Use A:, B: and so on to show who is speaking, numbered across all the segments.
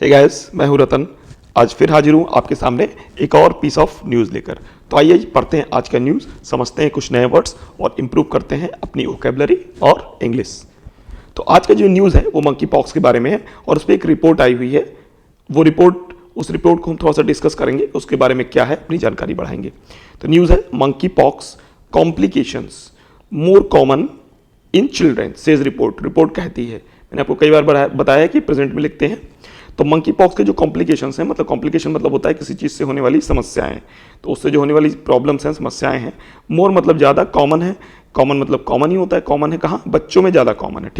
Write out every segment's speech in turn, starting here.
A: Hey guys, मैं हूं रतन। आज फिर हाजिर हूं आपके सामने एक और पीस ऑफ न्यूज़ लेकर। तो आइए पढ़ते हैं आज का न्यूज़, समझते हैं कुछ नए वर्ड्स और इम्प्रूव करते हैं अपनी वोकेबलरी और इंग्लिश। तो आज का जो न्यूज़ है वो मंकी पॉक्स के बारे में है और उस पर एक रिपोर्ट आई हुई है। उस रिपोर्ट को हम थोड़ा सा डिस्कस करेंगे, उसके बारे में क्या है अपनी जानकारी बढ़ाएंगे। तो न्यूज़ है monkey pox complications more common in children says report. Report कहती है, मैंने आपको कई बार बताया कि प्रेजेंट में लिखते हैं। तो मंकी पॉक्स के जो कॉम्प्लिकेशंस हैं, मतलब कॉम्प्लिकेशन मतलब होता है किसी चीज़ से होने वाली समस्याएं, तो उससे जो होने वाली प्रॉब्लम्स हैं, समस्याएं हैं। मोर मतलब ज़्यादा, कॉमन है, कॉमन मतलब कॉमन ही होता है। कॉमन है कहाँ? बच्चों में ज़्यादा कॉमन है।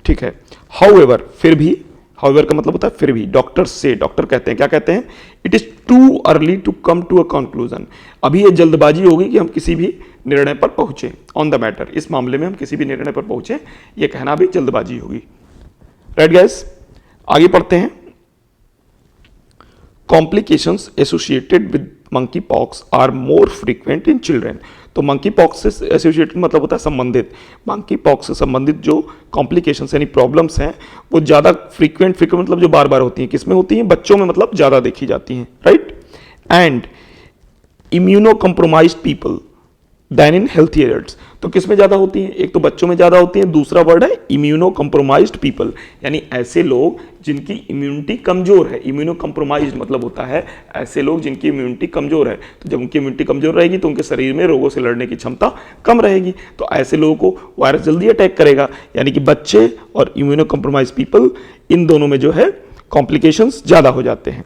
A: ठीक है। हाउएवर, फिर भी, हाउएवर का मतलब होता है फिर भी। डॉक्टर से, डॉक्टर कहते हैं, क्या कहते हैं? It is too early to come to a conclusion. अभी ये जल्दबाजी होगी कि हम किसी भी निर्णय पर पहुंचे। ऑन द मैटर, इस मामले में हम किसी भी निर्णय पर पहुंचे, ये कहना भी जल्दबाजी होगी। राइट गाइस, आगे पढ़ते हैं। Complications associated with monkeypox are more frequent in children. तो मंकी पॉक्स से एसोसिएटेड मतलब होता है संबंधित। मंकी पॉक्स से संबंधित जो कॉम्प्लिकेशंस यानी प्रॉब्लम्स हैं वो ज़्यादा फ्रीक्वेंट मतलब जो बार बार होती हैं, किसमें होती हैं? बच्चों में, मतलब ज़्यादा देखी जाती हैं। Right. And immunocompromised people than in healthy adults. तो किस में ज़्यादा होती हैं? एक तो बच्चों में ज़्यादा होती हैं, दूसरा वर्ड है इम्यूनो कॉम्प्रोमाइज्ड पीपल, यानी ऐसे लोग जिनकी इम्यूनिटी कमजोर है। इम्यूनो कॉम्प्रोमाइज्ड मतलब होता है ऐसे लोग जिनकी इम्यूनिटी कमजोर है। तो जब उनकी इम्यूनिटी कमजोर रहेगी तो उनके शरीर में रोगों से लड़ने की क्षमता कम रहेगी, तो ऐसे लोगों को वायरस जल्दी अटैक करेगा। यानी कि बच्चे और इम्यूनो कॉम्प्रोमाइज्ड पीपल, इन दोनों में जो है कॉम्प्लिकेशंस ज़्यादा हो जाते हैं।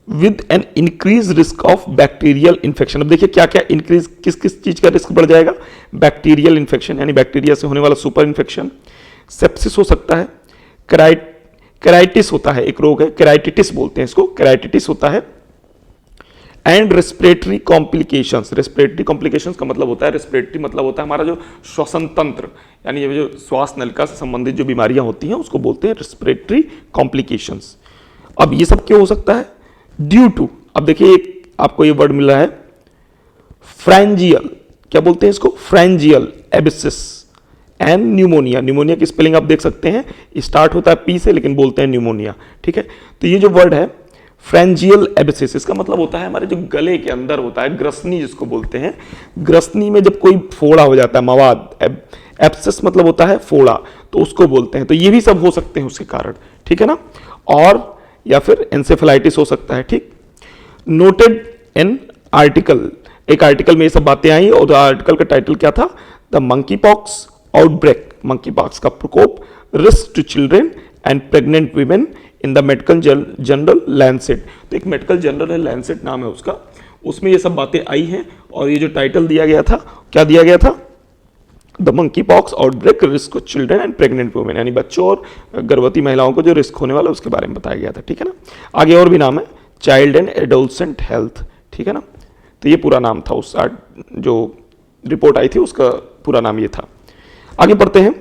A: With an increase risk of bacterial infection. अब देखिए क्या क्या इंक्रीज, किस किस चीज का रिस्क बढ़ जाएगा? बैक्टीरियल इन्फेक्शन यानी बैक्टीरिया से होने वाला सुपर इन्फेक्शन, सेप्सिस हो सकता है, केराइटिस होता है, एक रोग है, केराइटिटिस बोलते हैं इसको, केराइटिटिस होता है। And respiratory complications. Respiratory complications का मतलब होता है, रेस्पिरेटरी मतलब होता है हमारा जो श्वसन तंत्र, यानी ये जो श्वास नलिका से संबंधित जो बीमारियां होती हैं उसको बोलते हैं रेस्पिरेटरी कॉम्प्लिकेशंस। अब ये सब क्यों हो सकता है? ड्यू टू, अब देखिए एक आपको ये वर्ड मिला है फ्रैंजियल, क्या बोलते हैं इसको? फ्रैंजियल एबिसिस एंड न्यूमोनिया। न्यूमोनिया की स्पेलिंग आप देख सकते हैं, स्टार्ट होता है पी से लेकिन बोलते हैं न्यूमोनिया। ठीक है। तो ये जो वर्ड है फ्रैंजियल एबिसिस, इसका मतलब होता है हमारे जो गले के अंदर होता है, ग्रसनी जिसको बोलते हैं। ग्रसनी में जब कोई फोड़ा हो जाता है, मवाद, एब्सिस मतलब होता है फोड़ा, तो उसको बोलते हैं। तो ये भी सब हो सकते हैं उसके कारण। ठीक है ना। और या फिर एंसेफेलाइटिस हो सकता है। ठीक। नोटेड इन आर्टिकल, एक आर्टिकल में ये सब बातें आई और आर्टिकल का टाइटल क्या था? The monkeypox outbreak, monkeypox का प्रकोप, risk to children and pregnant women in the medical journal Lancet. तो एक मेडिकल जर्नल है, लैंसेट नाम है उसका, उसमें ये सब बातें आई हैं और ये जो टाइटल दिया गया था, क्या दिया गया था? The monkeypox outbreak, risk of children and pregnant women, यानी बच्चों और गर्भवती महिलाओं को जो रिस्क होने वाला है उसके बारे में बताया गया था। ठीक है ना। आगे और भी नाम है, चाइल्ड एंड एडोलसेंट हेल्थ। ठीक है ना। तो ये पूरा नाम था, उस जो रिपोर्ट आई थी उसका पूरा नाम ये था। आगे पढ़ते हैं।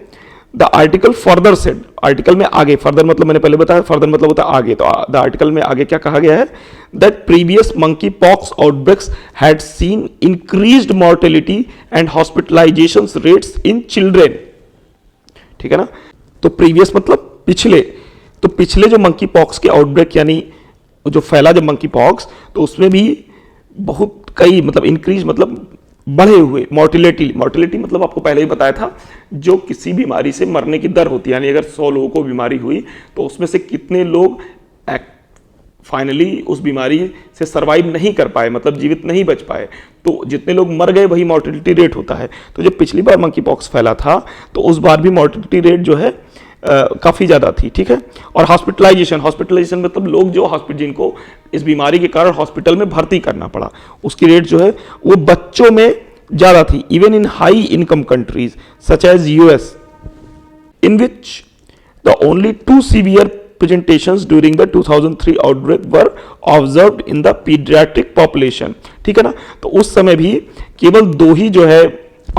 A: The article further said, article में आगे, फर्दर मतलब मैंने पहले बताया, फर्दर मतलब होता है आगे। तो द आर्टिकल में आगे क्या कहा गया है? That previous monkeypox outbreaks had seen increased mortality and hospitalisation rates in children. ठीक है ना। तो प्रीवियस मतलब पिछले, तो पिछले जो मंकी पॉक्स के आउटब्रेक यानी जो फैला जब मंकी पॉक्स, तो उसमें भी बहुत कई मतलब इंक्रीज मतलब बढ़े हुए, मॉर्टिलिटी मतलब आपको पहले ही बताया था, जो किसी बीमारी से मरने की दर होती है, यानी अगर 100 लोगों को बीमारी हुई तो उसमें से कितने लोग फाइनली उस बीमारी से सरवाइव नहीं कर पाए, मतलब जीवित नहीं बच पाए, तो जितने लोग मर गए वही मॉर्टिलिटी रेट होता है। तो जब पिछली बार मंकी पॉक्स फैला था तो उस बार भी मॉर्टिलिटी रेट जो है काफ़ी ज़्यादा थी। ठीक है। और हॉस्पिटलाइजेशन मतलब लोग जो जिनको इस बीमारी के कारण हॉस्पिटल में भर्ती करना पड़ा, उसकी रेट जो है वो बच्चों में ज़्यादा थी। Even in high income countries such as US, in which the only 2 severe presentations during the 2003 outbreak were observed in the paediatric population. ठीक है ना। तो उस समय भी केवल 2 ही जो है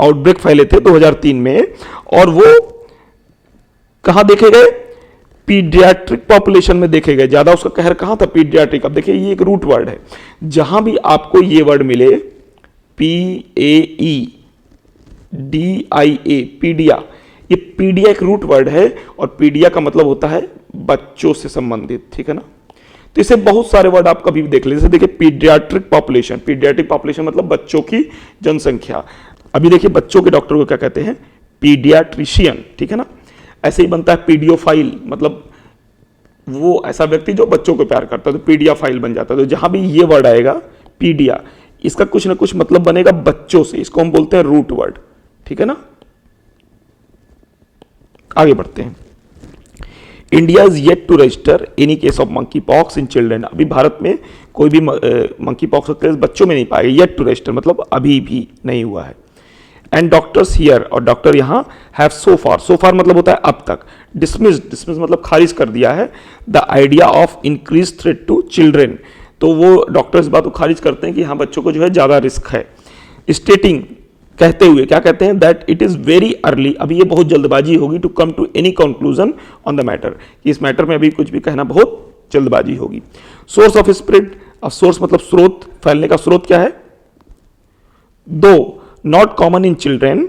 A: आउटब्रेक फैले थे 2003 में, और वो कहां देखे गए? पीडियाट्रिक पॉपुलेशन में देखे गए। ज्यादा उसका कहर कहां था? पीडियाट्रिक। अब देखिए ये एक रूट वर्ड है, जहां भी आपको ये वर्ड मिले, PAEDIA, पीडिया, ये पीडिया एक रूट वर्ड है और पीडिया का मतलब होता है बच्चों से संबंधित, ठीक है ना। तो इसे बहुत सारे वर्ड आप कभी भी देख लीजिए, जैसे देखिए पीडियाट्रिक पॉपुलेशन, पीडियाट्रिक पॉपुलेशन मतलब बच्चों की जनसंख्या। अभी देखिए बच्चों के डॉक्टर को क्या कहते हैं, पीडियाट्रिशियन, ठीक है ना। ऐसे ही बनता है पीडियोफाइल, मतलब वो ऐसा व्यक्ति जो बच्चों को प्यार करता है, तो पीडियाफाइल बन जाता है। तो जहां भी ये वर्ड आएगा पीडिया, इसका कुछ ना कुछ मतलब बनेगा बच्चों से, इसको हम बोलते हैं रूट वर्ड, ठीक है ना। आगे बढ़ते हैं। India is yet to register any case of monkeypox in children. अभी भारत में कोई भी मंकी पॉक्स का केस बच्चों में नहीं पाएगा, येट टू रजिस्टर मतलब अभी भी नहीं हुआ है। एंड डॉक्टर्स हियर, और डॉक्टर यहाँ हैव सो फार मतलब होता है अब तक, डिसमिस मतलब खारिज कर दिया है the idea of increase threat to children. तो वो डॉक्टर इस बात को खारिज करते हैं कि हाँ बच्चों को जो है ज्यादा रिस्क है। स्टेटिंग, कहते हुए क्या कहते हैं, that it is very early, अभी ये बहुत जल्दबाजी होगी to come to any conclusion on the matter, कि इस मैटर में अभी कुछ भी कहना बहुत जल्दबाजी होगी। सोर्स ऑफ स्प्रेड, अब सोर्स मतलब स्रोत, फैलने का स्रोत क्या है, दो नॉट कॉमन इन चिल्ड्रेन,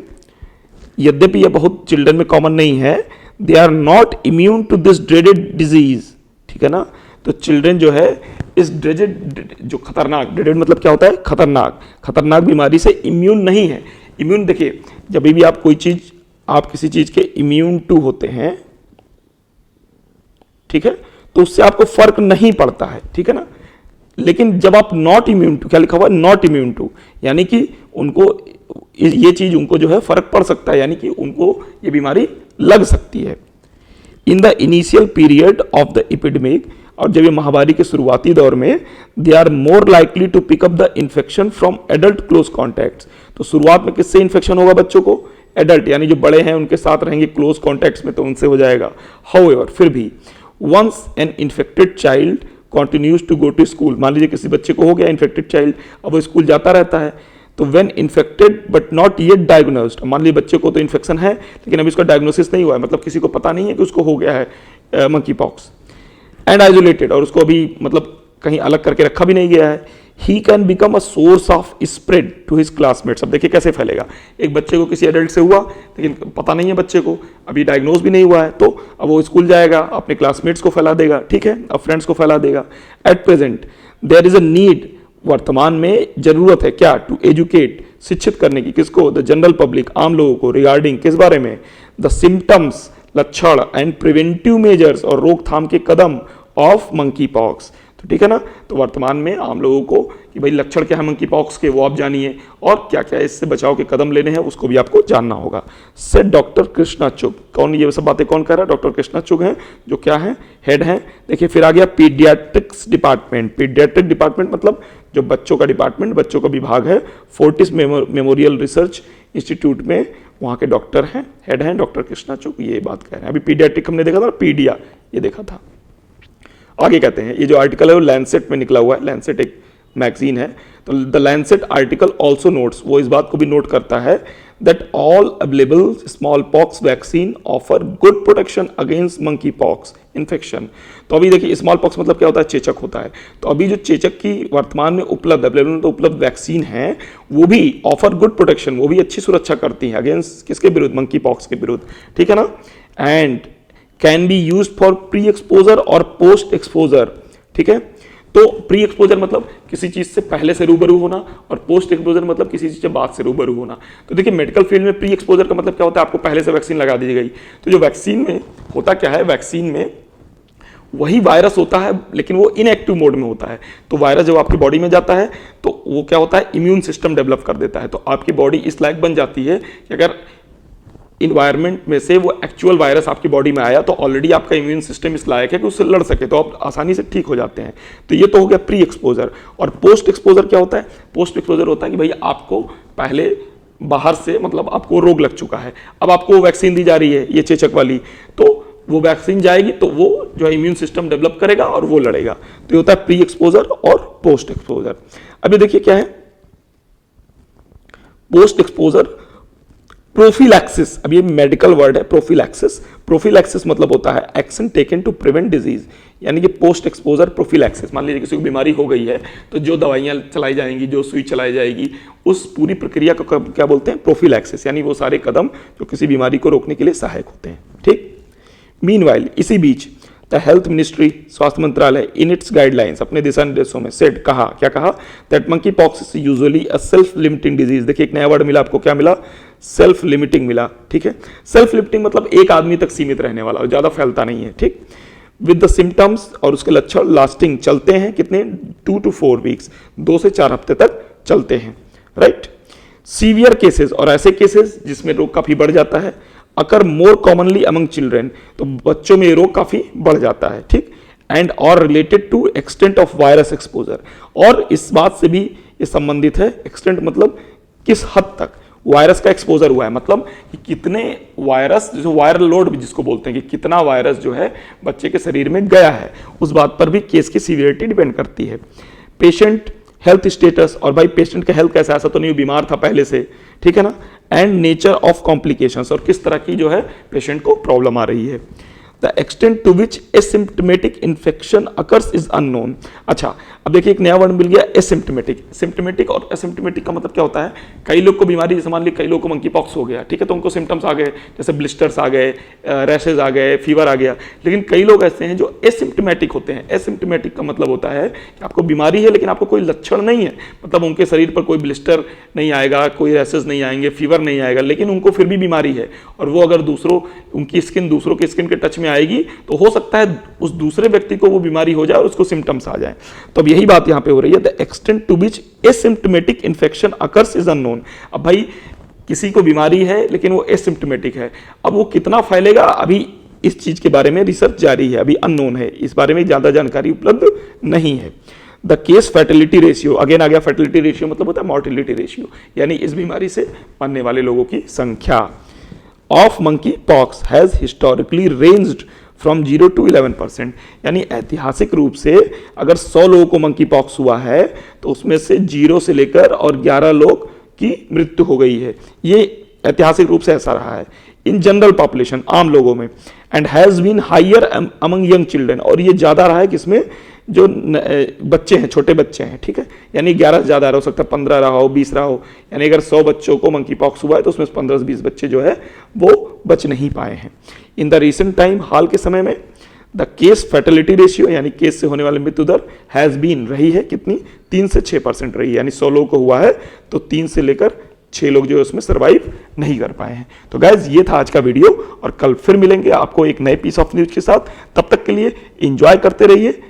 A: यद्यपि यह बहुत चिल्ड्रन में कॉमन नहीं है, they are not immune to this dreaded disease, ठीक है ना। तो चिल्ड्रन जो है इस ड्रेडेड, जो खतरनाक, ड्रेडेड मतलब क्या होता है, खतरनाक, खतरनाक बीमारी से इम्यून नहीं है। इम्यून देखिए, जब भी आप कोई चीज, आप किसी चीज के इम्यून टू होते हैं, ठीक है, तो उससे आपको फर्क नहीं पड़ता है, ठीक है ना। लेकिन जब आप नॉट इम्यून टू, क्या लिखा हुआ है, नॉट इम्यून टू, यानी कि उनको ये चीज, उनको जो है फर्क पड़ सकता है, यानी कि उनको ये बीमारी लग सकती है। In the initial period of the epidemic, और जब ये महामारी के शुरुआती दौर में, they are more likely to pick up the infection from adult close contacts. तो शुरुआत में किससे इन्फेक्शन होगा बच्चों को, एडल्ट, यानी जो बड़े हैं उनके साथ रहेंगे क्लोज कॉन्टैक्ट्स में, तो उनसे हो जाएगा। हाउएवर, फिर भी once an infected child continues to go to school, मान लीजिए किसी बच्चे को हो गया इन्फेक्टेड चाइल्ड, अब वो स्कूल जाता रहता है, तो when infected but not yet diagnosed, मान लीजिए बच्चे को तो इन्फेक्शन है लेकिन अभी उसका डायग्नोसिस नहीं हुआ है, मतलब किसी को पता नहीं है कि उसको हो गया है मंकी पॉक्स, एंड आइसोलेटेड, और उसको अभी मतलब कहीं अलग करके रखा भी नहीं गया है, he can become a source of spread to his classmates. अब देखिए कैसे फैलेगा, एक बच्चे को किसी एडल्ट से हुआ लेकिन पता नहीं है बच्चे को, अभी डायग्नोज भी नहीं हुआ है, तो अब वो स्कूल जाएगा, अपने क्लासमेट्स को फैला देगा, ठीक है, अब फ्रेंड्स को फैला देगा। At present there is a need, वर्तमान में जरूरत है क्या, टू एजुकेट, शिक्षित करने की, किसको, द जनरल पब्लिक, आम लोगों को, रिगार्डिंग, किस बारे में, द सिम्टम्स, लक्षण, एंड प्रिवेंटिव मेजर्स, और रोकथाम के कदम ऑफ मंकी पॉक्स। तो ठीक है ना, तो वर्तमान में आम लोगों को कि भाई लक्षण क्या है मंकी पॉक्स के, वो आप जानिए, और क्या क्या इससे बचाव के कदम लेने हैं उसको भी आपको जानना होगा। सेड डॉक्टर कृष्णा चुग, कौन ये सब बातें कौन कर रहा है, डॉक्टर कृष्णा चुग हैं, जो क्या है, हेड हैं। देखिए फिर आ गया पीडियाट्रिक्स डिपार्टमेंट, पीडियाट्रिक डिपार्टमेंट मतलब जो बच्चों का डिपार्टमेंट, बच्चों का विभाग है, फोर्टिस मेमोरियल रिसर्च इंस्टीट्यूट में, वहाँ के डॉक्टर हैं, हेड हैं डॉक्टर कृष्णा चुग, ये बात कह रहे हैं। अभी पीडियाट्रिक हमने देखा था, पीडिया ये देखा था। आगे कहते हैं, ये जो आर्टिकल है वो लैंसेट में निकला हुआ है, लैंसेट एक मैगजीन है, तो the Lancet article also notes, वो इस बात को भी नोट करता है that all available small pox vaccine offer good protection against monkey pox infection. तो अभी देखिए स्मॉल पॉक्स मतलब क्या होता है, चेचक होता है, तो अभी जो चेचक की वर्तमान में उपलब्ध वैक्सीन है वो भी ऑफर गुड प्रोटेक्शन, वो भी अच्छी सुरक्षा करती है अगेंस्ट किसके विरुद्ध, मंकी पॉक्स के विरुद्ध, ठीक है ना। And can be use for pre exposure और पोस्ट एक्सपोजर, ठीक है। तो प्री एक्सपोजर मतलब किसी चीज से पहले से रूबरू होना, और पोस्ट एक्सपोजर मतलब किसी चीज से बाद से रूबरू होना। तो देखिए मेडिकल फील्ड में प्री एक्सपोजर का मतलब क्या होता है, आपको पहले से वैक्सीन लगा दी गई। तो जो वैक्सीन में होता क्या है, वैक्सीन में वही वायरस होता है लेकिन वो इनएक्टिव मोड में होता है। तो वायरस जब आपकी बॉडी में जाता है तो वो क्या होता है, इम्यून सिस्टम डेवलप कर देता है, तो आपकी बॉडी इस लायक बन जाती है कि अगर इन्वायरमेंट में से वो एक्चुअल वायरस आपकी बॉडी में आया तो ऑलरेडी आपका इम्यून सिस्टम इस लायक है कि उससे लड़ सके, तो आप आसानी से ठीक हो जाते हैं। तो ये तो हो गया प्री एक्सपोजर। और पोस्ट एक्सपोजर क्या होता है, पोस्ट एक्सपोजर होता है कि भाई आपको पहले बाहर से मतलब आपको रोग लग चुका है, अब आपको वैक्सीन दी जा रही है ये चेचक वाली, तो वो वैक्सीन जाएगी तो वो जो है इम्यून सिस्टम डेवलप करेगा और वो लड़ेगा। तो ये होता है प्री एक्सपोजर और पोस्ट एक्सपोजर। अभी देखिए क्या है पोस्ट एक्सपोजर, प्रोफिलैक्सिस, अब ये मेडिकल वर्ड है प्रोफिलैक्सिस। प्रोफिलैक्सिस मतलब होता है action taken to prevent disease, यानी कि पोस्ट एक्सपोजर प्रोफिलैक्सिस। मान लीजिए किसी को बीमारी हो गई है तो जो दवाइयां चलाई जाएंगी, जो सुई चलाई जाएगी, उस पूरी प्रक्रिया को क्या बोलते हैं, प्रोफिलैक्सिस, यानी वो सारे कदम जो किसी बीमारी को रोकने के लिए सहायक होते हैं, ठीक। मीनवाइल, इसी बीच द हेल्थ मिनिस्ट्री, स्वास्थ्य मंत्रालय, इन इट्स गाइडलाइंस, अपने दिशा निर्देशों में सेड, कहा, क्या कहा, that monkey pox is usually a self limiting disease. देखिए एक नया वर्ड मिला आपको, क्या मिला, सेल्फ लिमिटिंग मिला, ठीक है। सेल्फ लिमिटिंग मतलब एक आदमी तक सीमित रहने वाला, ज्यादा फैलता नहीं है, ठीक। विद द सिम्टम्स, और उसके लक्षण लास्टिंग, चलते हैं कितने, 2 to 4 वीक्स, 2 से 4 हफ्ते तक चलते हैं, राइट। सीवियर केसेस, और ऐसे केसेस जिसमें रोग काफी बढ़ जाता है, अकर मोर कॉमनली अमंग चिल्ड्रेन, तो बच्चों में ये रोग काफी बढ़ जाता है, ठीक। एंड और related to extent of virus exposure, और इस बात से भी ये संबंधित है, एक्सटेंट मतलब किस हद तक वायरस का एक्सपोजर हुआ है, मतलब कि कितने वायरस, जो वायरल लोड जिसको बोलते हैं, कि कितना वायरस जो है बच्चे के शरीर में गया है, उस बात पर भी केस की सीवियरिटी डिपेंड करती है। पेशेंट हेल्थ स्टेटस, और भाई पेशेंट का हेल्थ कैसा, ऐसा तो नहीं बीमार था पहले से, ठीक है ना। एंड नेचर ऑफ कॉम्प्लिकेशंस, और किस तरह की जो है पेशेंट को प्रॉब्लम आ रही है। The extent to which asymptomatic infection occurs is unknown. अच्छा, अब देखिए एक नया वर्ड मिल गया, एसिम्प्टोमेटिक। सिम्प्टोमेटिक और एसिम्प्टोमेटिक का मतलब क्या होता है, कई लोग को बीमारी, जैसे मान ली कई लोग को मंकी पॉक्स हो गया, ठीक है, तो उनको सिम्टम्स आ गए, जैसे ब्लिस्टर्स आ गए, रैशेज आ गए, फीवर आ गया। लेकिन कई लोग ऐसे हैं जो एसिम्प्टोमेटिक होते हैं। एसिम्प्टोमेटिक का मतलब होता है कि आपको बीमारी है लेकिन आपको कोई लक्षण नहीं है, मतलब उनके शरीर पर कोई ब्लिस्टर नहीं आएगा, कोई रैशेज नहीं आएंगे, फीवर नहीं आएगा, लेकिन उनको फिर भी बीमारी है, और वो अगर उनकी स्किन दूसरों के स्किन के टच में आएगी तो हो सकता है उस दूसरे व्यक्ति को वो बीमारी हो जाए और उसको सिम्टम्स आ जाए। तो अब यही बात यहां पे हो रही है, the extent to which asymptomatic infection occurs is unknown. अब भाई किसी को बीमारी है लेकिन वो एसिम्प्टोमेटिक है, अब वो कितना फैलेगा, अभी इस चीज के बारे में रिसर्च जारी है, अभी अननोन है, इस बारे में ज्यादा जानकारी उपलब्ध नहीं है। The case fertility ratio, again आ गया फर्टिलिटी रेशियो, मतलब होता है मॉर्टिलिटी रेशियो, यानी इस बीमारी से मरने वाले लोगों की संख्या, of monkey pox has historically ranged from 0 to 11%, यानी ऐतिहासिक रूप से अगर 100 लोगों को मंकी पॉक्स हुआ है तो उसमें से 0 से लेकर और 11 लोग की मृत्यु हो गई है, ये ऐतिहासिक रूप से ऐसा रहा है इन जनरल पॉपुलेशन, आम लोगों में। And has been higher among young children, और ये ज्यादा रहा है किसमें, जो बच्चे हैं, छोटे बच्चे हैं, ठीक है, यानी 11 से ज्यादा हो सकता है, 15 रहा हो, 20 रहा हो, यानी अगर 100 बच्चों को मंकी पॉक्स हुआ है तो उसमें 15 से 20 बच्चे जो है वो बच नहीं पाए हैं। इन द रिसेंट टाइम, हाल के समय में, द केस फर्टिलिटी रेशियो, यानी केस से होने वाले मृत्यु दर, हैज बीन, रही है कितनी, 3 से 6% रही है, यानी 100 लोगों को हुआ है तो 3 से लेकर 6 लोग जो है उसमें सर्वाइव नहीं कर पाए हैं। तो गाइज ये था आज का वीडियो, और कल फिर मिलेंगे आपको एक नए पीस ऑफ न्यूज के साथ। तब तक के लिए एंजॉय करते रहिए,